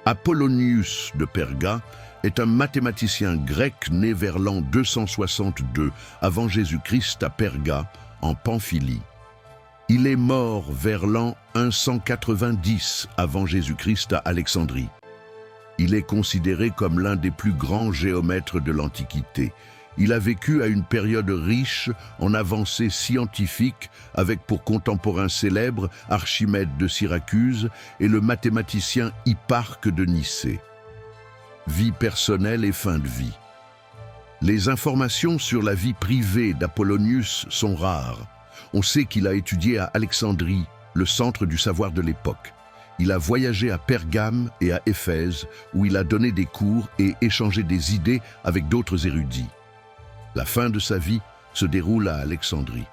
Apollonius de Perga est un mathématicien grec né vers l'an 262 avant Jésus-Christ à Perga, en Pamphylie. Il est mort vers l'an 190 avant Jésus-Christ à Alexandrie. Il est considéré comme l'un des plus grands géomètres de l'Antiquité. Il a vécu à une période riche en avancées scientifiques avec pour contemporains célèbres Archimède de Syracuse et le mathématicien Hipparque de Nicée. Vie personnelle et fin de vie. Les informations sur la vie privée d'Apollonius sont rares. On sait qu'il a étudié à Alexandrie, le centre du savoir de l'époque. Il a voyagé à Pergame et à Éphèse, où il a donné des cours et échangé des idées avec d'autres érudits. La fin de sa vie se déroule à Alexandrie.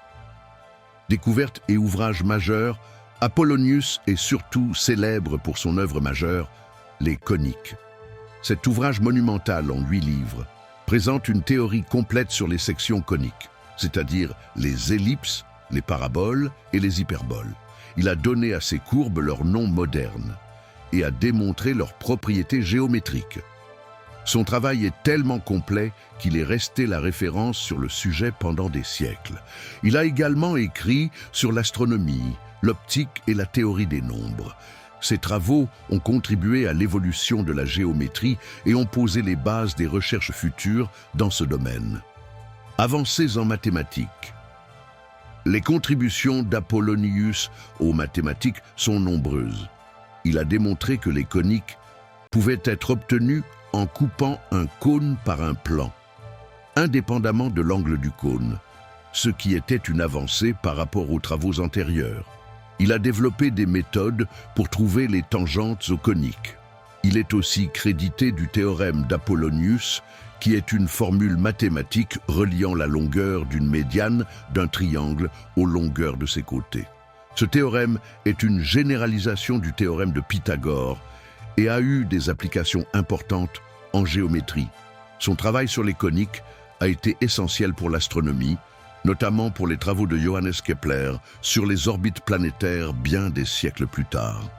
Découverte et ouvrage majeur, Apollonius est surtout célèbre pour son œuvre majeure, les coniques. Cet ouvrage monumental en 8 livres présente une théorie complète sur les sections coniques, c'est-à-dire les ellipses, les paraboles et les hyperboles. Il a donné à ces courbes leur nom moderne et a démontré leurs propriétés géométriques. Son travail est tellement complet qu'il est resté la référence sur le sujet pendant des siècles. Il a également écrit sur l'astronomie, l'optique et la théorie des nombres. Ses travaux ont contribué à l'évolution de la géométrie et ont posé les bases des recherches futures dans ce domaine. Avancées en mathématiques. Les contributions d'Apollonius aux mathématiques sont nombreuses. Il a démontré que les coniques pouvaient être obtenues en coupant un cône par un plan, indépendamment de l'angle du cône, ce qui était une avancée par rapport aux travaux antérieurs. Il a développé des méthodes pour trouver les tangentes aux coniques. Il est aussi crédité du théorème d'Apollonius, qui est une formule mathématique reliant la longueur d'une médiane d'un triangle aux longueurs de ses côtés. Ce théorème est une généralisation du théorème de Pythagore et a eu des applications importantes en géométrie. Son travail sur les coniques a été essentiel pour l'astronomie, notamment pour les travaux de Johannes Kepler sur les orbites planétaires bien des siècles plus tard.